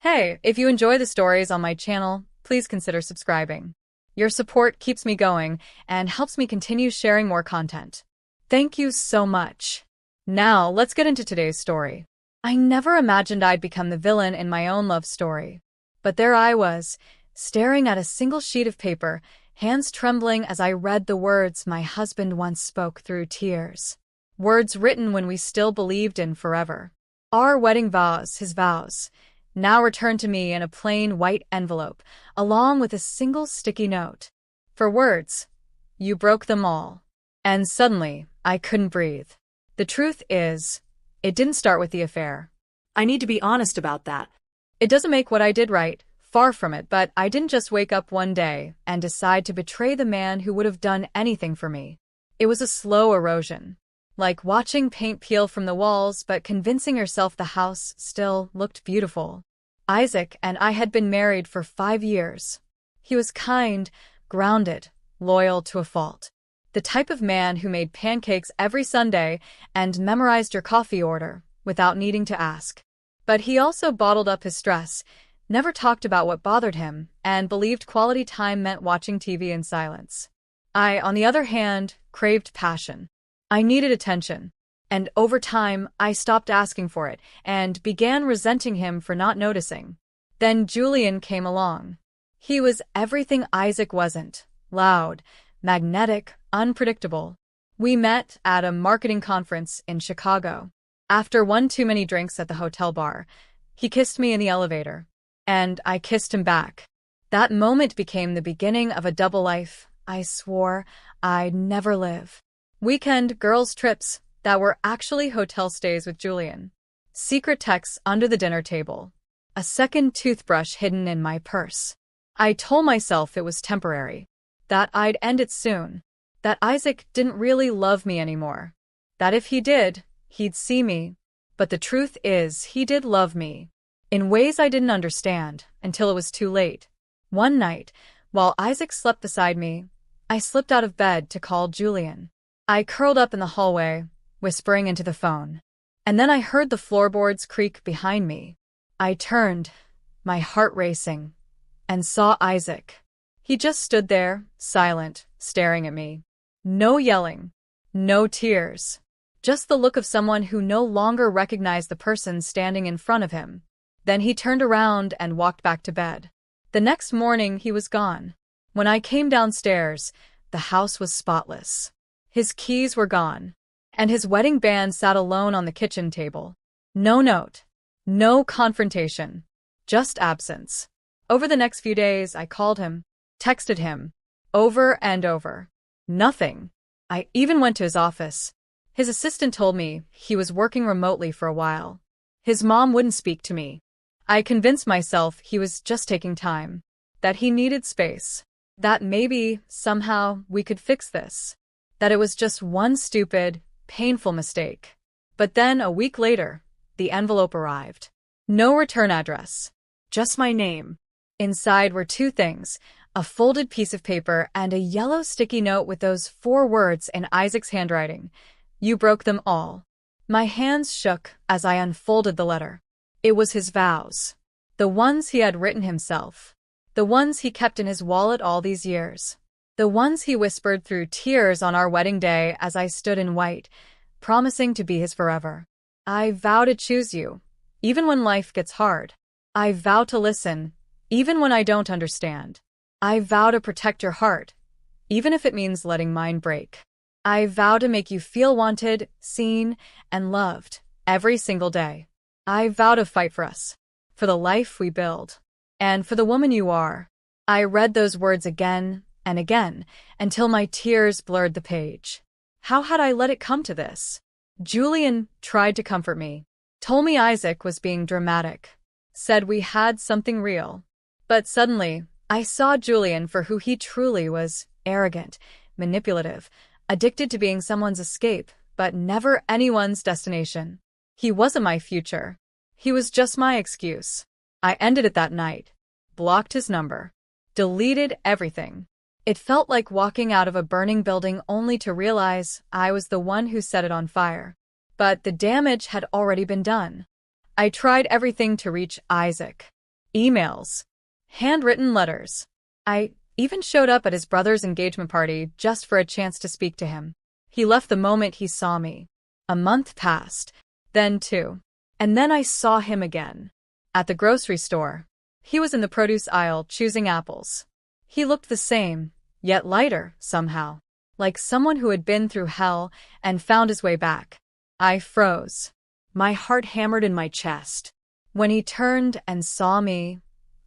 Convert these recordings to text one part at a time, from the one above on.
Hey, if you enjoy the stories on my channel, please consider subscribing. Your support keeps me going and helps me continue sharing more content. Thank you so much. Now, let's get into today's story. I never imagined I'd become the villain in my own love story. But there I was, staring at a single sheet of paper, hands trembling as I read the words my husband once spoke through tears. Words written when we still believed in forever. Our wedding vows, his vows, now returned to me in a plain white envelope, along with a single sticky note. For words, you broke them all. And suddenly, I couldn't breathe. The truth is, it didn't start with the affair. I need to be honest about that. It doesn't make what I did right, far from it, but I didn't just wake up one day and decide to betray the man who would have done anything for me. It was a slow erosion. Like watching paint peel from the walls but convincing yourself the house still looked beautiful. Isaac and I had been married for 5 years. He was kind, grounded, loyal to a fault. The type of man who made pancakes every Sunday and memorized your coffee order without needing to ask. But he also bottled up his stress, never talked about what bothered him, and believed quality time meant watching TV in silence. I, on the other hand, craved passion. I needed attention, and over time, I stopped asking for it and began resenting him for not noticing. Then Julian came along. He was everything Isaac wasn't: loud, magnetic, unpredictable. We met at a marketing conference in Chicago. After one too many drinks at the hotel bar, he kissed me in the elevator, and I kissed him back. That moment became the beginning of a double life I swore I'd never live. Weekend girls' trips that were actually hotel stays with Julian. Secret texts under the dinner table. A second toothbrush hidden in my purse. I told myself it was temporary. That I'd end it soon. That Isaac didn't really love me anymore. That if he did, he'd see me. But the truth is, he did love me. In ways I didn't understand until it was too late. One night, while Isaac slept beside me, I slipped out of bed to call Julian. I curled up in the hallway, whispering into the phone. And then I heard the floorboards creak behind me. I turned, my heart racing, and saw Isaac. He just stood there, silent, staring at me. No yelling, no tears. Just the look of someone who no longer recognized the person standing in front of him. Then he turned around and walked back to bed. The next morning, he was gone. When I came downstairs, the house was spotless. His keys were gone, and his wedding band sat alone on the kitchen table. No note, no confrontation, just absence. Over the next few days, I called him, texted him, over and over. Nothing. I even went to his office. His assistant told me he was working remotely for a while. His mom wouldn't speak to me. I convinced myself he was just taking time, that he needed space, that maybe, somehow, we could fix this. That it was just one stupid, painful mistake. But then, a week later, the envelope arrived. No return address. Just my name. Inside were 2 things: a folded piece of paper and a yellow sticky note with those 4 words in Isaac's handwriting. You broke them all. My hands shook as I unfolded the letter. It was his vows. The ones he had written himself. The ones he kept in his wallet all these years. The ones he whispered through tears on our wedding day as I stood in white, promising to be his forever. I vow to choose you, even when life gets hard. I vow to listen, even when I don't understand. I vow to protect your heart, even if it means letting mine break. I vow to make you feel wanted, seen, and loved every single day. I vow to fight for us, for the life we build, and for the woman you are. I read those words again and again, until my tears blurred the page. How had I let it come to this? Julian tried to comfort me, told me Isaac was being dramatic, said we had something real. But suddenly, I saw Julian for who he truly was: arrogant, manipulative, addicted to being someone's escape, but never anyone's destination. He wasn't my future. He was just my excuse. I ended it that night, blocked his number, deleted everything. It felt like walking out of a burning building only to realize I was the one who set it on fire. But the damage had already been done. I tried everything to reach Isaac. emails, handwritten letters. I even showed up at his brother's engagement party just for a chance to speak to him. He left the moment he saw me. A month passed, then two. And then I saw him again. At the grocery store. He was in the produce aisle choosing apples. He looked the same, yet lighter, somehow. Like someone who had been through hell and found his way back. I froze. My heart hammered in my chest. When he turned and saw me,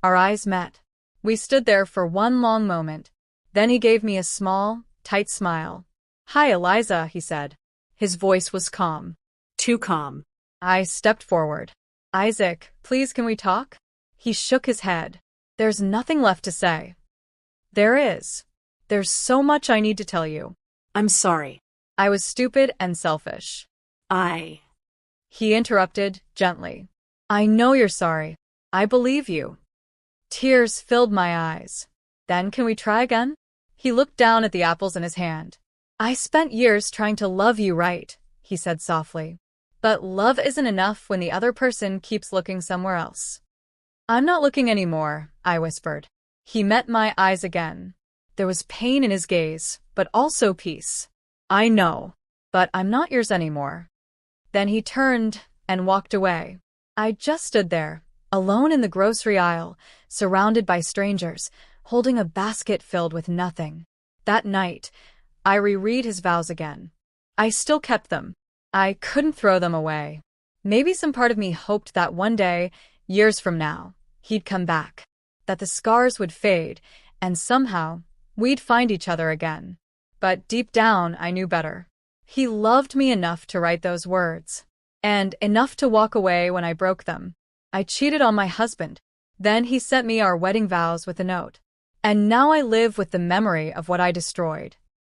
our eyes met. We stood there for one long moment. Then he gave me a small, tight smile. "Hi, Eliza," he said. His voice was calm. Too calm. I stepped forward. "Isaac, please can we talk?" He shook his head. "There's nothing left to say." "There is. There's so much I need to tell you." I'm sorry. I was stupid and selfish. He interrupted, gently. "I know you're sorry. I believe you." Tears filled my eyes. "Then can we try again?" He looked down at the apples in his hand. "I spent years trying to love you right," he said softly. "But love isn't enough when the other person keeps looking somewhere else." "I'm not looking anymore," I whispered. He met my eyes again. There was pain in his gaze, but also peace. "I know, but I'm not yours anymore." Then he turned and walked away. I just stood there, alone in the grocery aisle, surrounded by strangers, holding a basket filled with nothing. That night, I reread his vows again. I still kept them. I couldn't throw them away. Maybe some part of me hoped that one day, years from now, he'd come back, that the scars would fade, and somehow, we'd find each other again. But deep down, I knew better. He loved me enough to write those words, and enough to walk away when I broke them. I cheated on my husband. Then he sent me our wedding vows with a note. And now I live with the memory of what I destroyed.